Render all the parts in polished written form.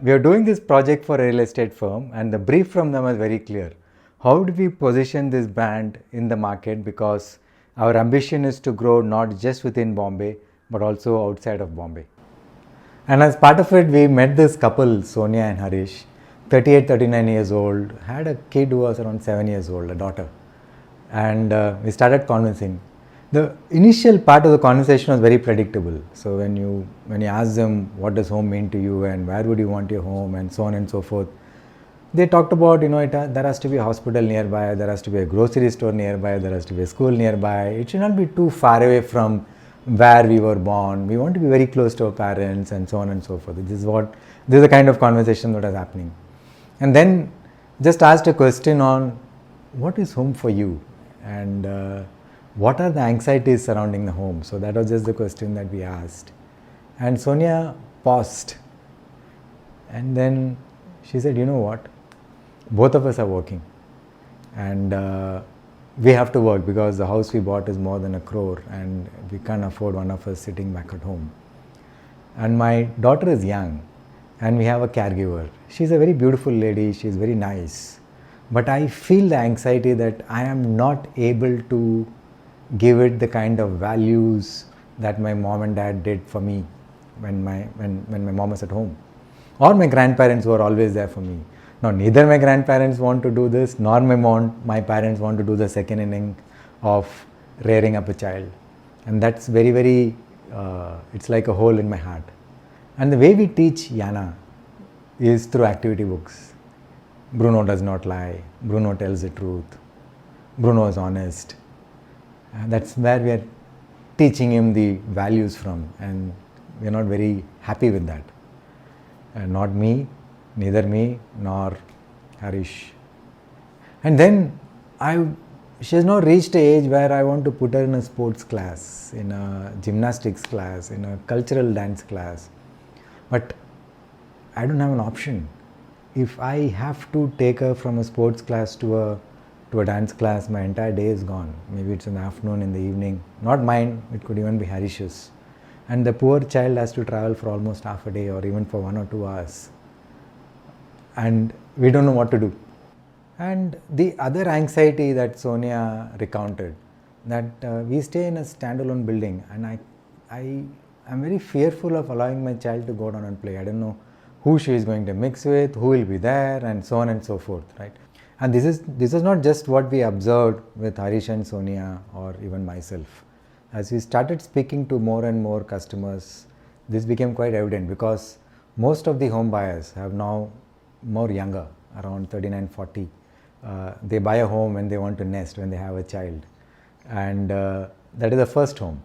We are doing this project for a real estate firm, and the brief from them was very clear. How do we position this brand in the market? Because our ambition is to grow not just within Bombay, but also outside of Bombay. And as part of it, we met this couple, Sonia and Harish, 38, 39 years old, had a kid who was around 7 years old, a daughter. And we started conversing. The initial part of the conversation was very predictable. So when you ask them what does home mean to you and where would you want your home and so on and so forth, they talked about, there has to be a hospital nearby, there has to be a grocery store nearby, there has to be a school nearby. It should not be too far away from where we were born. We want to be very close to our parents and so on and so forth. This is the kind of conversation that was happening. And then just asked a question on what is home for you and what are the anxieties surrounding the home. So that was just the question that we asked. And Sonia paused and then she said, you know what, both of us are working and we have to work because the house we bought is more than 1 crore and we can't afford one of us sitting back at home. And my daughter is young and we have a caregiver. She's a very beautiful lady, she's very nice. But I feel the anxiety that I am not able to give it the kind of values that my mom and dad did for me when my mom was at home. Or my grandparents were always there for me. Now, neither my grandparents want to do this, nor my parents want to do the second inning of rearing up a child. And that's very, very, it's like a hole in my heart. And the way we teach Yana is through activity books. Bruno does not lie. Bruno tells the truth. Bruno is honest. That's where we are teaching him the values from, and we are not very happy with that. Not me, neither me nor Harish. And then she has now reached an age where I want to put her in a sports class, in a gymnastics class, in a cultural dance class. But I don't have an option. If I have to take her from a sports class to a dance class, my entire day is gone. Maybe it's in the afternoon, in the evening. Not mine, it could even be Harish's. And the poor child has to travel for almost half a day or even for 1 or 2 hours. And we don't know what to do. And the other anxiety that Sonia recounted, that we stay in a standalone building and I am very fearful of allowing my child to go down and play. I don't know who she is going to mix with, who will be there, and so on and so forth, right? And this is not just what we observed with Harish and Sonia or even myself. As we started speaking to more and more customers, this became quite evident because most of the home buyers have now more younger, around 39, 40. They buy a home when they want to nest, when they have a child. And that is the first home.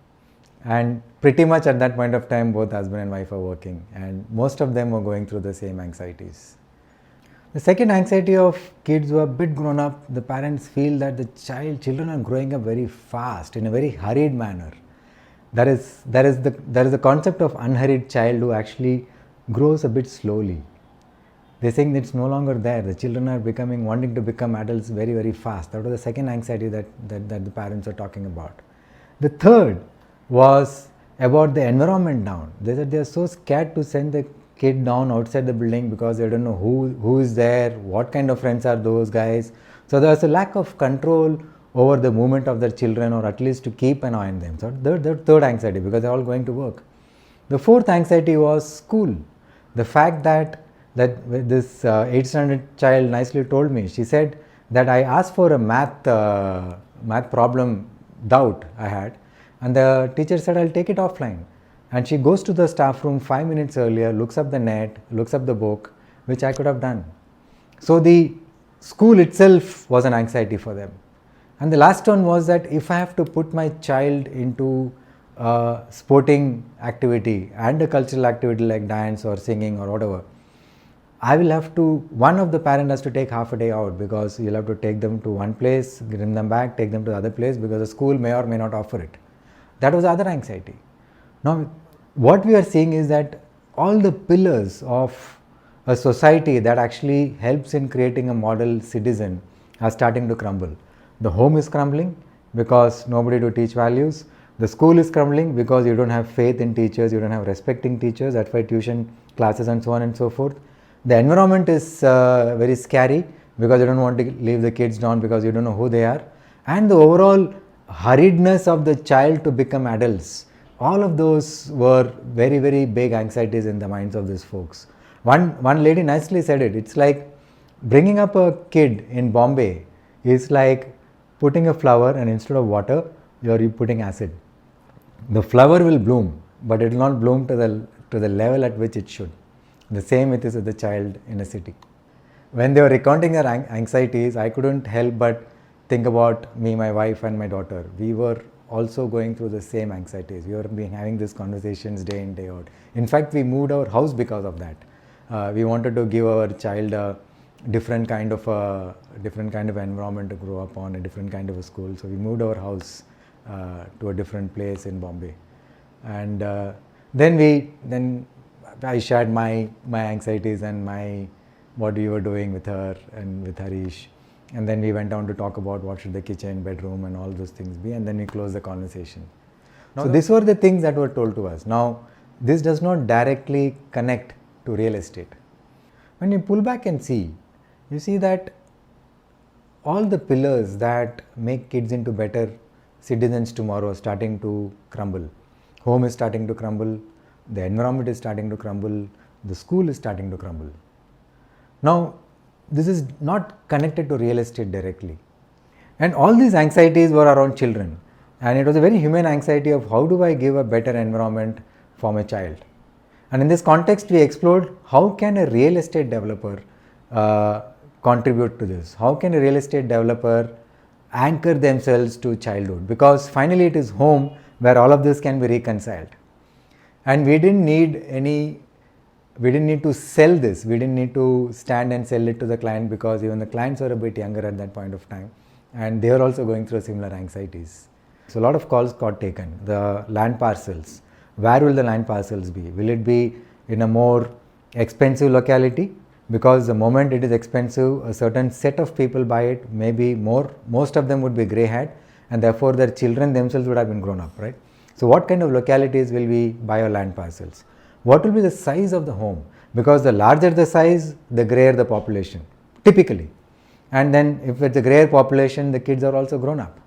And pretty much at that point of time, both husband and wife are working, and most of them are going through the same anxieties. The second anxiety of kids who are a bit grown up, the parents feel that the children are growing up very fast, in a very hurried manner. There is the concept of unhurried child who actually grows a bit slowly. They're saying it's no longer there. The children are wanting to become adults very, very fast. That was the second anxiety that the parents are talking about. The third was about the environment down. They said they are so scared to send the kid down outside the building because they don't know who is there, what kind of friends are those guys. So there's a lack of control over the movement of their children, or at least to keep an eye on them. So the third anxiety, because they're all going to work. The fourth anxiety was school. The fact that this 8th standard child nicely told me, she said that I asked for a math problem doubt I had, and the teacher said I'll take it offline. And she goes to the staff room 5 minutes earlier, looks up the net, looks up the book, which I could have done. So the school itself was an anxiety for them. And the last one was that if I have to put my child into a sporting activity and a cultural activity like dance or singing or whatever, one of the parents has to take half a day out because you'll have to take them to one place, bring them back, take them to the other place because the school may or may not offer it. That was the other anxiety. Now, what we are seeing is that all the pillars of a society that actually helps in creating a model citizen are starting to crumble. The home is crumbling because nobody to teach values. The school is crumbling because you don't have faith in teachers, you don't have respecting teachers, that's why tuition classes and so on and so forth. The environment is very scary because you don't want to leave the kids down because you don't know who they are, and the overall hurriedness of the child to become adults. All of those were very, very big anxieties in the minds of these folks. One lady nicely said it. It's like bringing up a kid in Bombay is like putting a flower, and instead of water, you're putting acid. The flower will bloom, but it will not bloom to the level at which it should. The same it is with the child in a city. When they were recounting their anxieties, I couldn't help but think about me, my wife, and my daughter. We were also going through the same anxieties. We were having these conversations day in, day out. In fact, we moved our house because of that. We wanted to give our child a different kind of environment to grow up on, a different kind of a school. So we moved our house to a different place in Bombay, and then I shared my anxieties and what we were doing with her and with Harish, and then we went on to talk about what should the kitchen, bedroom, and all those things be, and then we closed the conversation. So these were the things that were told to us. Now, this does not directly connect to real estate. When you pull back and see, you see that all the pillars that make kids into better citizens tomorrow are starting to crumble. Home is starting to crumble, the environment is starting to crumble, the school is starting to crumble. Now, this is not connected to real estate directly. And all these anxieties were around children. And it was a very human anxiety of how do I give a better environment for my child. And in this context, we explored how can a real estate developer contribute to this? How can a real estate developer anchor themselves to childhood? Because finally it is home where all of this can be reconciled. And we didn't need to sell this. We didn't need to stand and sell it to the client because even the clients were a bit younger at that point of time. And they were also going through similar anxieties. So a lot of calls got taken. The land parcels. Where will the land parcels be? Will it be in a more expensive locality? Because the moment it is expensive, a certain set of people buy it, maybe most of them would be grey haired, and therefore their children themselves would have been grown up, right? So what kind of localities will we buy our land parcels? What will be the size of the home? Because the larger the size, the greyer the population, typically. And then if it's a greyer population, the kids are also grown up.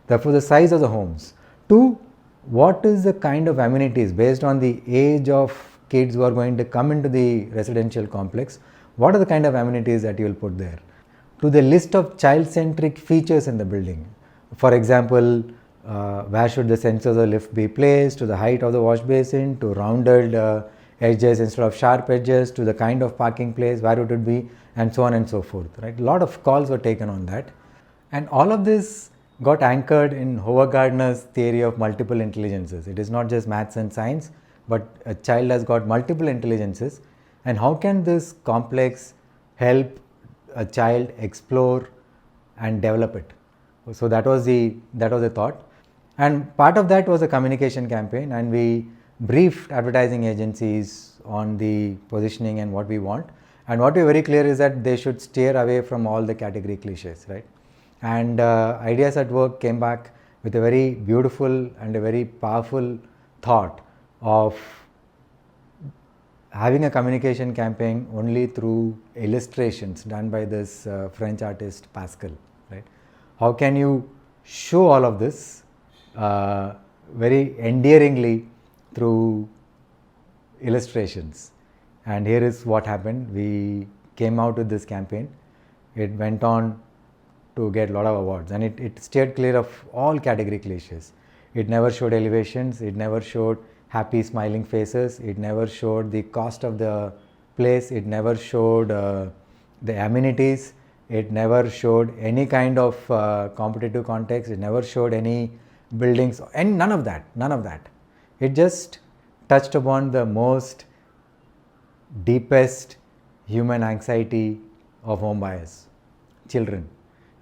Therefore the size of the homes. 2, what is the kind of amenities based on the age of kids who are going to come into the residential complex? What are the kind of amenities that you will put there? To the list of child-centric features in the building. For example, where should the sensors or lift be placed, to the height of the wash basin, to rounded edges instead of sharp edges, to the kind of parking place, where would it be, and so on and so forth. Right? A lot of calls were taken on that. And all of this got anchored in Howard Gardner's theory of multiple intelligences. It is not just maths and science, but a child has got multiple intelligences. And how can this complex help a child explore and develop it? So that was the thought. And part of that was a communication campaign, and we briefed advertising agencies on the positioning and what we want. And what we were very clear is that they should steer away from all the category cliches, right? And Ideas at Work came back with a very beautiful and a very powerful thought of having a communication campaign only through illustrations done by this French artist Pascal, right? How can you show all of this very endearingly through illustrations? And here is what happened. We came out with this campaign. It went on to get a lot of awards, and it steered clear of all category cliches. It never showed elevations, it never showed happy smiling faces, it never showed the cost of the place, it never showed the amenities, it never showed any kind of competitive context, it never showed any buildings, and none of that. It just touched upon the most deepest human anxiety of home buyers, children.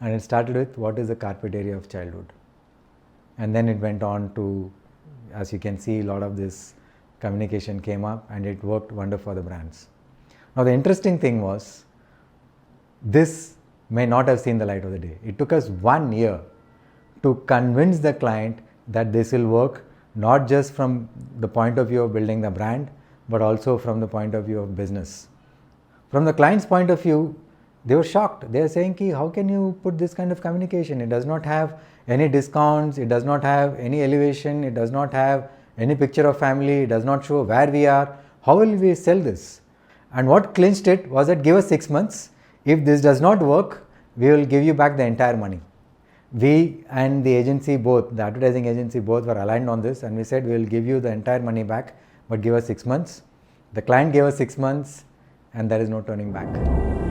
And it started with what is the carpet area of childhood. And then it went on to, as you can see, a lot of this communication came up, and it worked wonder for the brands. Now the interesting thing was, this may not have seen the light of the day. It took us 1 year to convince the client that this will work, not just from the point of view of building the brand, but also from the point of view of business. From the client's point of view, they were shocked. They are saying, ki, how can you put this kind of communication? It does not have any discounts, it does not have any elevation, it does not have any picture of family, it does not show where we are. How will we sell this? And what clinched it was that give us 6 months. If this does not work, we will give you back the entire money. We and the agency both, the advertising agency both were aligned on this, and we said we will give you the entire money back, but give us 6 months. The client gave us 6 months, and there is no turning back.